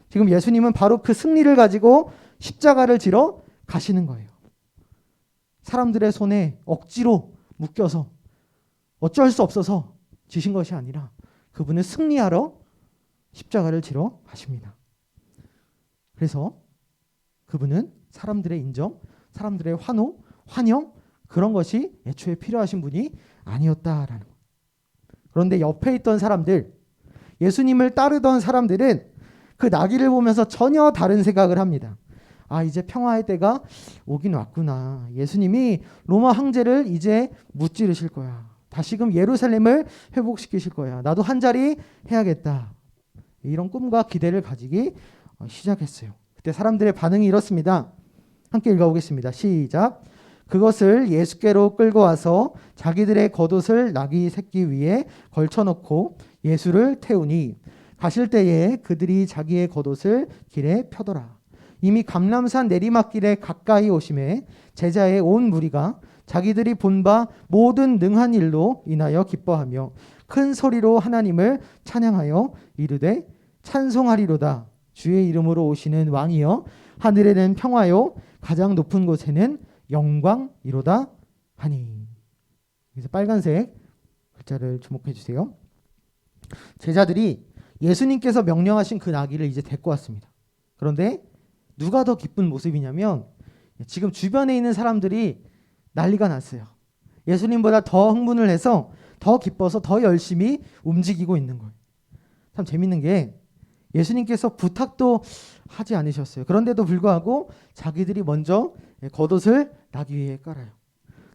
지금 예수님은 바로 그 승리를 가지고 십자가를 지러 가시는 거예요. 사람들의 손에 억지로 묶여서 어쩔 수 없어서 지신 것이 아니라 그분은 승리하러 십자가를 지러 가십니다. 그래서 그분은 사람들의 인정, 사람들의 환영, 그런 것이 애초에 필요하신 분이 아니었다라는 것. 그런데 옆에 있던 사람들, 예수님을 따르던 사람들은 그 나귀를 보면서 전혀 다른 생각을 합니다. 아, 이제 평화의 때가 오긴 왔구나. 예수님이 로마 황제를 이제 무찌르실 거야. 다시금 예루살렘을 회복시키실 거야. 나도 한 자리 해야겠다. 이런 꿈과 기대를 가지기 시작했어요. 그때 사람들의 반응이 이렇습니다. 함께 읽어보겠습니다. 시작. 그것을 예수께로 끌고 와서 자기들의 겉옷을 나귀 새끼 위에 걸쳐놓고 예수를 태우니 가실 때에 그들이 자기의 겉옷을 길에 펴더라. 이미 감람산 내리막길에 가까이 오심에 제자의 온 무리가 자기들이 본 바 모든 능한 일로 인하여 기뻐하며 큰 소리로 하나님을 찬양하여 이르되 찬송하리로다. 주의 이름으로 오시는 왕이여, 하늘에는 평화요, 가장 높은 곳에는 영광이로다 하니. 그래서 빨간색 글자를 주목해 주세요. 제자들이 예수님께서 명령하신 그 나귀를 이제 데리고 왔습니다. 그런데 누가 더 기쁜 모습이냐면 지금 주변에 있는 사람들이 난리가 났어요. 예수님보다 더 흥분을 해서 더 기뻐서 더 열심히 움직이고 있는 거예요. 참 재밌는 게 예수님께서 부탁도 하지 않으셨어요. 그런데도 불구하고 자기들이 먼저 겉옷을 나귀 위에 깔아요.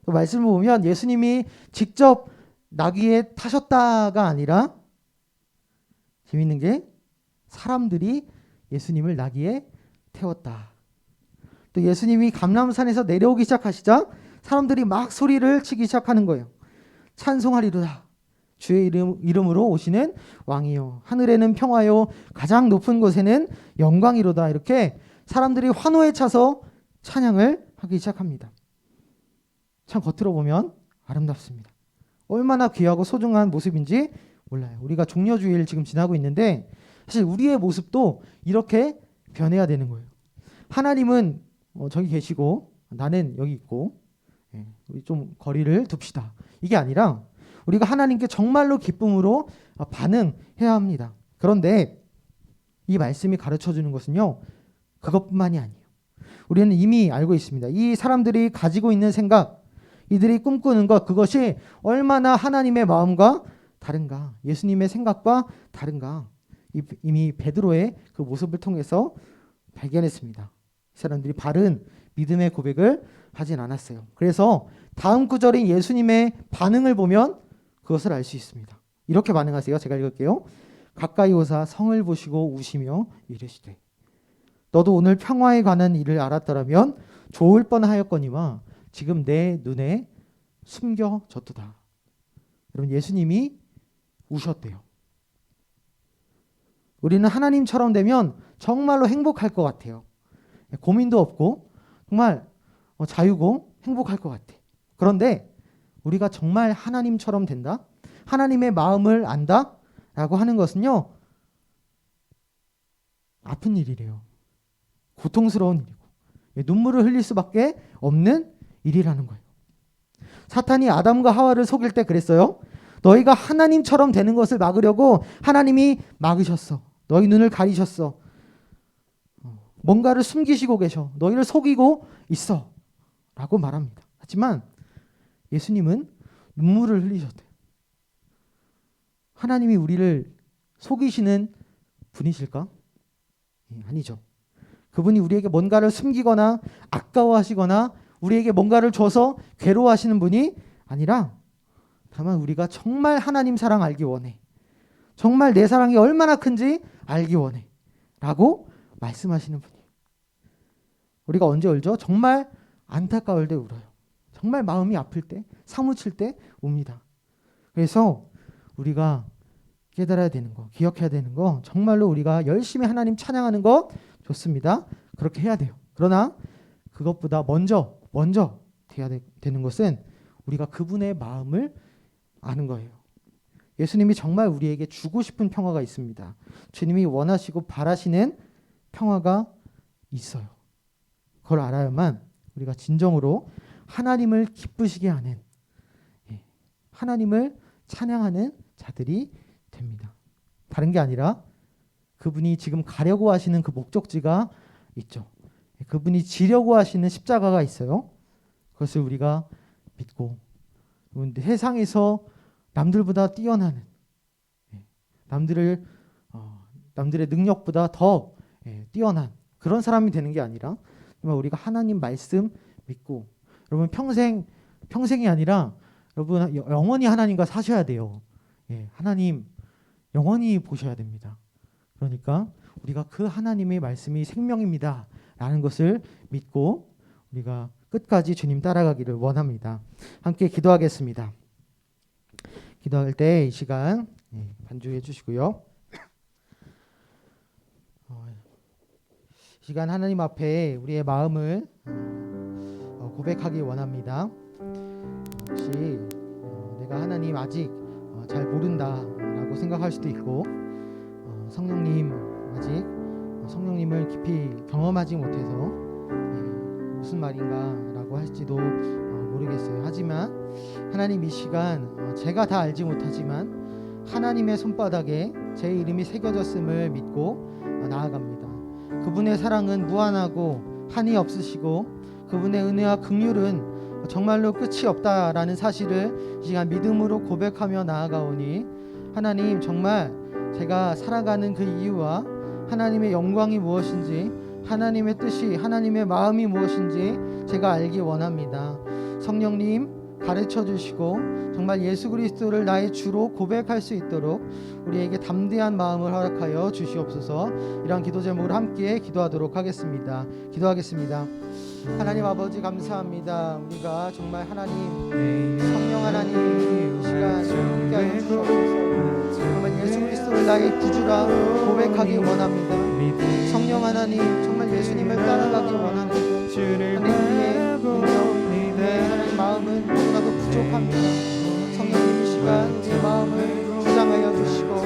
또 말씀을 보면 예수님이 직접 나귀에 타셨다가 아니라 재밌는 게 사람들이 예수님을 나귀에 태웠다. 또 예수님이 감람산에서 내려오기 시작하시자 사람들이 막 소리를 치기 시작하는 거예요. 찬송하리로다. 주의 이름으로 오시는 왕이요, 하늘에는 평화요, 가장 높은 곳에는 영광이로다. 이렇게 사람들이 환호에 차서 찬양을 하기 시작합니다. 참 겉으로 보면 아름답습니다. 얼마나 귀하고 소중한 모습인지 몰라요. 우리가 종려주의를 지금 지나고 있는데 사실 우리의 모습도 이렇게 변해야 되는 거예요. 하나님은 저기 계시고 나는 여기 있고 우리 좀 거리를 둡시다. 이게 아니라 우리가 하나님께 정말로 기쁨으로 반응해야 합니다. 그런데 이 말씀이 가르쳐주는 것은요, 그것뿐만이 아니에요. 우리는 이미 알고 있습니다. 이 사람들이 가지고 있는 생각, 이들이 꿈꾸는 것, 그것이 얼마나 하나님의 마음과 다른가, 예수님의 생각과 다른가, 이미 베드로의 그 모습을 통해서 발견했습니다. 이 사람들이 바른 믿음의 고백을 하진 않았어요. 그래서 다음 구절인 예수님의 반응을 보면 그것을 알 수 있습니다. 이렇게 반응하세요. 제가 읽을게요. 가까이 오사 성을 보시고 우시며 이르시되 너도 오늘 평화에 관한 일을 알았더라면 좋을 뻔하였거니와 지금 내 눈에 숨겨졌도다. 여러분, 예수님이 우셨대요. 우리는 하나님처럼 되면 정말로 행복할 것 같아요. 고민도 없고 정말 자유고 행복할 것 같아. 그런데 우리가 정말 하나님처럼 된다? 하나님의 마음을 안다? 라고 하는 것은요, 아픈 일이래요. 고통스러운 일이고 눈물을 흘릴 수밖에 없는 일이라는 거예요. 사탄이 아담과 하와를 속일 때 그랬어요. 너희가 하나님처럼 되는 것을 막으려고 하나님이 막으셨어. 너희 눈을 가리셨어. 뭔가를 숨기시고 계셔. 너희를 속이고 있어. 라고 말합니다. 하지만 예수님은 눈물을 흘리셨대요. 하나님이 우리를 속이시는 분이실까? 아니죠. 그분이 우리에게 뭔가를 숨기거나 아까워하시거나 우리에게 뭔가를 줘서 괴로워하시는 분이 아니라 다만 우리가 정말 하나님 사랑 알기 원해. 정말 내 사랑이 얼마나 큰지 알기 원해. 라고 말씀하시는 분이에요. 우리가 언제 울죠? 정말 안타까울 때 울어요. 정말 마음이 아플 때, 사무칠 때 웁니다. 그래서 우리가 깨달아야 되는 거, 기억해야 되는 거, 정말로 우리가 열심히 하나님 찬양하는 거 좋습니다. 그렇게 해야 돼요. 그러나 그것보다 먼저 돼야 되는 것은 우리가 그분의 마음을 아는 거예요. 예수님이 정말 우리에게 주고 싶은 평화가 있습니다. 주님이 원하시고 바라시는 평화가 있어요. 그걸 알아야만 우리가 진정으로 하나님을 기쁘시게 하는, 하나님을 찬양하는 자들이 됩니다. 다른 게 아니라 그분이 지금 가려고 하시는 그 목적지가 있죠. 그분이 지려고 하시는 십자가가 있어요. 그것을 우리가 믿고 세상에서 남들보다 뛰어나는, 남들의 능력보다 더 뛰어난 그런 사람이 되는 게 아니라 정말 우리가 하나님 말씀 믿고, 여러분 평생이 아니라 여러분 영원히 하나님과 사셔야 돼요. 하나님 영원히 보셔야 됩니다. 그러니까 우리가 그 하나님의 말씀이 생명입니다 라는 것을 믿고 우리가 끝까지 주님 따라가기를 원합니다. 함께 기도하겠습니다. 기도할 때 이 시간 반주해 주시고요. 이 시간 하나님 앞에 우리의 마음을 고백하기 원합니다. 혹시 내가 하나님 아직 잘 모른다라고 생각할 수도 있고, 성령님 아직 성령님을 깊이 경험하지 못해서 무슨 말인가라고 할지도 모르겠어요. 하지만 하나님 이 시간 제가 다 알지 못하지만 하나님의 손바닥에 제 이름이 새겨졌음을 믿고 나아갑니다. 그분의 사랑은 무한하고 한이 없으시고 그분의 은혜와 긍휼은 정말로 끝이 없다라는 사실을 이 시간 믿음으로 고백하며 나아가오니, 하나님 정말 제가 살아가는 그 이유와 하나님의 영광이 무엇인지, 하나님의 뜻이, 하나님의 마음이 무엇인지 제가 알기 원합니다. 성령님 가르쳐 주시고 정말 예수 그리스도를 나의 주로 고백할 수 있도록 우리에게 담대한 마음을 허락하여 주시옵소서. 이러한 기도 제목으로 함께 기도하도록 하겠습니다. 기도하겠습니다. 하나님 아버지 감사합니다. 우리가 정말 하나님, 성령 하나님 이 시간 함께하여 주시옵소서. 정말 예수 그리스도를 나의 구주라 고백하기 원합니다. 성령 하나님 정말 예수님을 따라가기 원하는 하나님의 능력, 하나님 마음은 너무나도 부족합니다. 성령님 이 시간 우리의 마음을 주장하여 주시고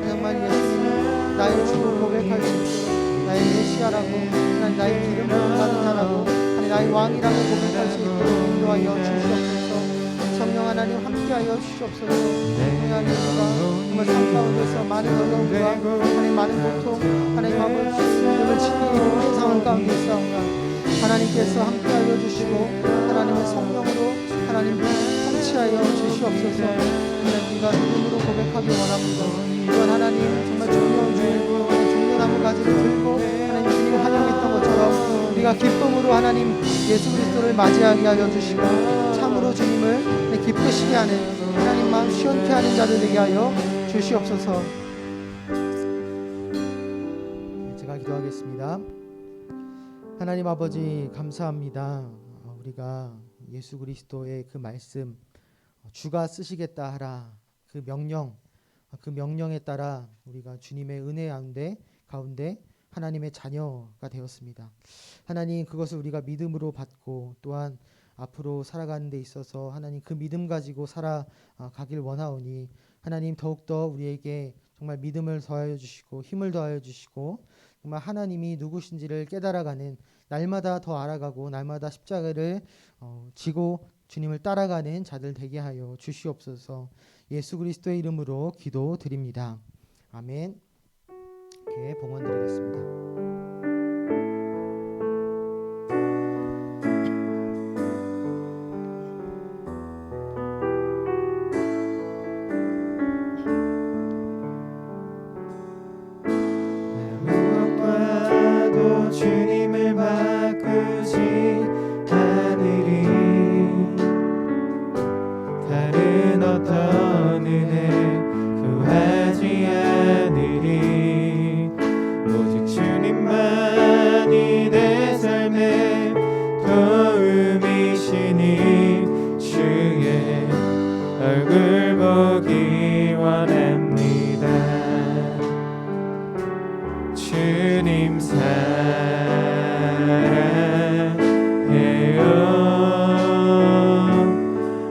정말 예수님을 나의 주로 고백할 수 있도록, 나의 메시아라고, 나의 기름 부음 받은 자라고 왕이라고 고백할 수 있도록 인도하여 주시옵소서. 성령 하나님 함께하여 주시옵소서. 하나님 정말 삶 가운데서 많은 어려움과 하나님 많은 고통 하나님 아버지 믿음을 지키기 힘든 상황 가운데 있사오나 하나님께서 함께하여 주시고 하나님의 성령으로 하나님 통치하여 주시옵소서. 하나님 우리가 믿음으로 고백하기 원합니다. 또한 하나님 정말 종려온 주일 종려나무 가지를 들고 하나님 주님 환영했던 것처럼 우리가 기쁨으로 하나님 예수 그리스도를 맞이하게 하여 주시고 참으로 주님을 기쁘시게 하는 하나님 마음 시원케 하는 자들 되게 하여 주시옵소서. 제가 기도하겠습니다. 하나님 아버지 감사합니다. 우리가 예수 그리스도의 그 말씀 주가 쓰시겠다 하라 그 명령에 따라 우리가 주님의 은혜 가운데 하나님의 자녀가 되었습니다. 하나님 그것을 우리가 믿음으로 받고 또한 앞으로 살아가는 데 있어서 하나님 그 믿음 가지고 살아가길 원하오니 하나님 더욱더 우리에게 정말 믿음을 더하여 주시고 힘을 더하여 주시고 정말 하나님이 누구신지를 깨달아가는 날마다 더 알아가고 날마다 십자가를 지고 주님을 따라가는 자들 되게 하여 주시옵소서. 예수 그리스도의 이름으로 기도드립니다. 아멘. 이렇게 봉헌드리겠습니다. 무엇과도 주님을 바꾸지 않으리. 다른 어떤 은혜 구하지 않으리. 오직 주님만이 내 삶의 도움이시니 주의 얼굴 보기 원합니다. 주님 사랑해요.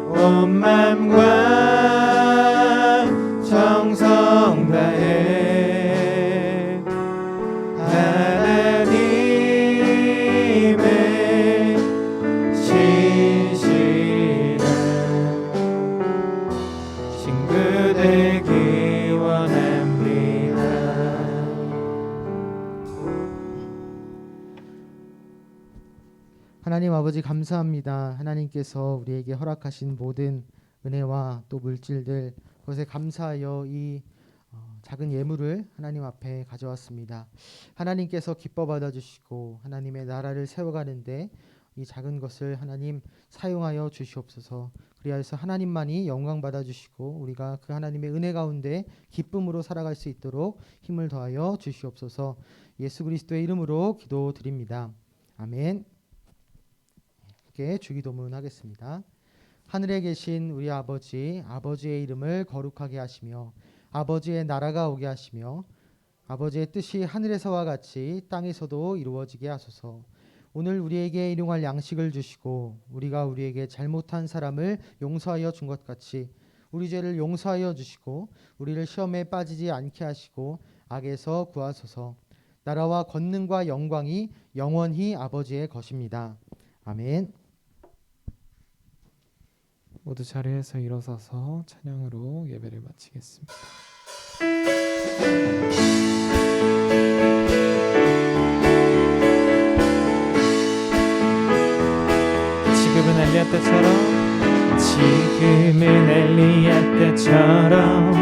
온 맘과 정성 다해 하나님의 신실한 친구 되기 원합니다. 하나님 아버지 감사합니다. 하나님께서 우리에게 허락하신 모든 은혜와 또 물질들 그것에 감사하여 이 작은 예물을 하나님 앞에 가져왔습니다. 하나님께서 기뻐 받아주시고 하나님의 나라를 세워가는데 이 작은 것을 하나님 사용하여 주시옵소서. 그리하여서 하나님만이 영광 받아주시고 우리가 그 하나님의 은혜 가운데 기쁨으로 살아갈 수 있도록 힘을 더하여 주시옵소서. 예수 그리스도의 이름으로 기도드립니다. 아멘. 함께 주기도문 하겠습니다. 하늘에 계신 우리 아버지, 아버지의 이름을 거룩하게 하시며 아버지의 나라가 오게 하시며 아버지의 뜻이 하늘에서와 같이 땅에서도 이루어지게 하소서. 오늘 우리에게 일용할 양식을 주시고 우리가 우리에게 잘못한 사람을 용서하여 준 것 같이 우리 죄를 용서하여 주시고 우리를 시험에 빠지지 않게 하시고 악에서 구하소서. 나라와 권능과 영광이 영원히 아버지의 것입니다. 아멘. 모두 자리에서 일어서서 찬양으로 예배를 마치겠습니다. 지금은 엘리야 때처럼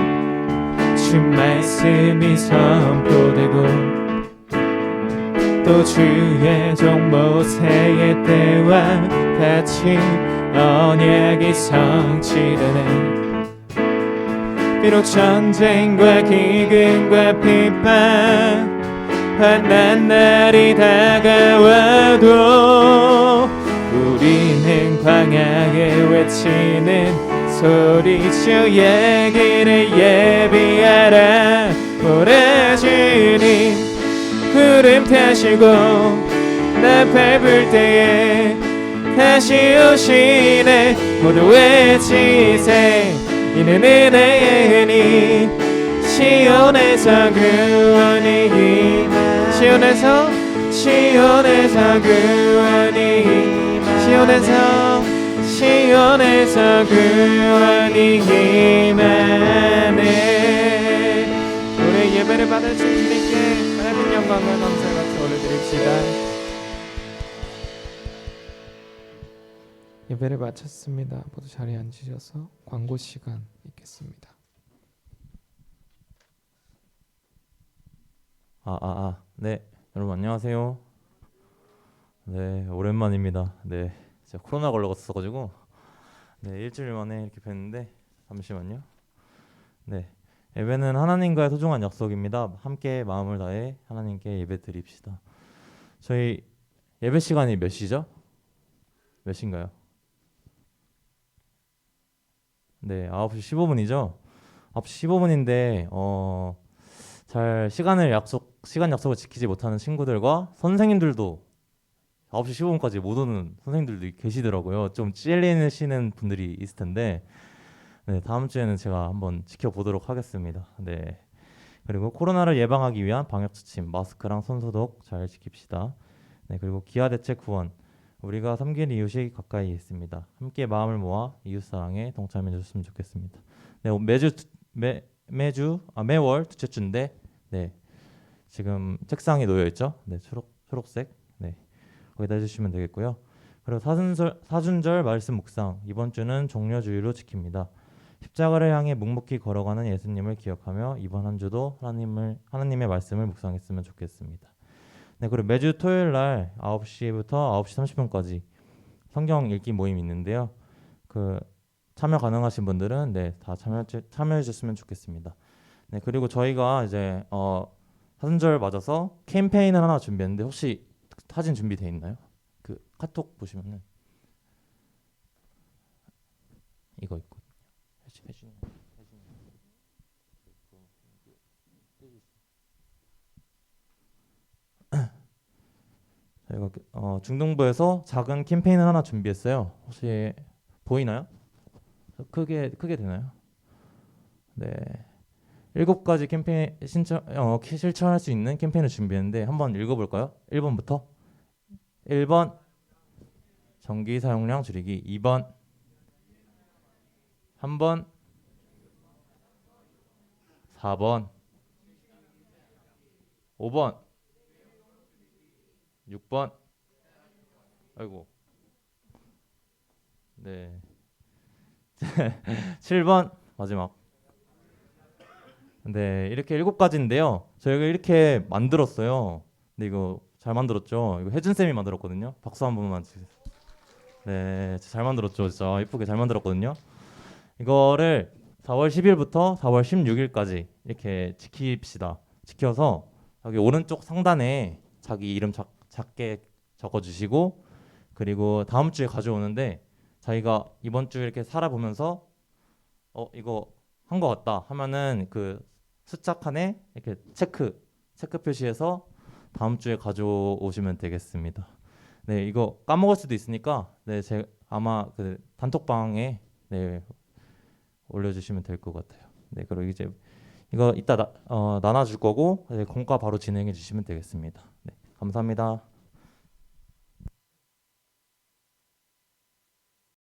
주 말씀이 선포되고 또 주의 종 모세의 때와 같이 언약이 성취되네. 비록 전쟁과 기근과 비판 환난 날이 다가와도 우리는 광야에 외치는 소리 주의 길을 예비하라. 오래 주님 구름 타시고 나 밟을 때에 다시 오시네. 모두 외치세 이는 은혜의 은이 시온에서 구원이 시온에서 구원이 시온에서 구원이 임하네. 우리 예배를 받으신 주님께 하나님 영광과 감사를 같이 올려드립시다. 예배를 마쳤습니다. 모두 자리에 앉으셔서 광고 시간 있겠습니다. 네, 여러분 안녕하세요. 네, 오랜만입니다. 네, 제가 코로나 걸렸었가지고 네, 일주일 만에 이렇게 뵀는데 잠시만요. 네, 예배는 하나님과의 소중한 약속입니다. 함께 마음을 다해 하나님께 예배 드립시다. 저희 예배 시간이 몇 시죠? 몇 시인가요? 네, 9시 15분이죠. 9시 15분인데 잘 시간 약속을 지키지 못하는 친구들과 선생님들도 9시 15분까지 못 오는 선생님들도 계시더라고요. 좀 찔리시는 분들이 있을 텐데 네, 다음 주에는 제가 한번 지켜보도록 하겠습니다. 네. 그리고 코로나를 예방하기 위한 방역 수칙, 마스크랑 손소독 잘 지킵시다. 네, 그리고 기아 대책 후원, 우리가 섬길 이웃이 가까이 있습니다. 함께 마음을 모아 이웃 사랑에 동참해 주셨으면 좋겠습니다. 네, 매월 두째 주인데 네, 지금 책상에 놓여 있죠. 네, 초록색. 네, 거기다 해주시면 되겠고요. 그리고 사순절 말씀 묵상, 이번 주는 종려주의로 지킵니다. 십자가를 향해 묵묵히 걸어가는 예수님을 기억하며 이번 한 주도 하나님의 말씀을 묵상했으면 좋겠습니다. 네, 그리고 매주 토요일 날 9시부터 9시 30분까지 성경 읽기 모임이 있는데요. 그 참여 가능하신 분들은 네, 다 참여해 주셨으면 좋겠습니다. 네, 그리고 저희가 이제 사순절 맞아서 캠페인을 하나 준비했는데 혹시 사진 준비돼 있나요? 그 카톡 보시면은 이거 있고 저희가 중등부에서 작은 캠페인을 하나 준비했어요. 혹시 보이나요? 크게 되나요? 네, 7가지 캠페인 실천할 수 있는 캠페인을 준비했는데 한번 읽어볼까요? 1번부터 1번 전기 사용량 줄이기, 2번 3번 4번 5번 6번 아이고 네 7번 마지막. 네, 이렇게 7가지인데요. 저희가 이렇게 만들었어요. 근데 이거 잘 만들었죠? 이거 혜준 쌤이 만들었거든요. 박수 한 번만 주세요. 네, 잘 만들었죠. 진짜 이쁘게 잘 만들었거든요. 이거를 4월 10일부터 4월 16일까지 이렇게 지킵시다. 지켜서 여기 오른쪽 상단에 자기 이름 작게 적어주시고, 그리고 다음 주에 가져오는데 자기가 이번 주 이렇게 살아보면서 이거 한 것 같다 하면은 그 숫자 칸에 이렇게 체크 표시해서 다음 주에 가져오시면 되겠습니다. 네, 이거 까먹을 수도 있으니까 네, 아마 그 단톡방에 네, 올려주시면 될 것 같아요. 네, 그리고 이제 이거 이따 나눠줄 거고 네, 공과 바로 진행해 주시면 되겠습니다. 네, 감사합니다.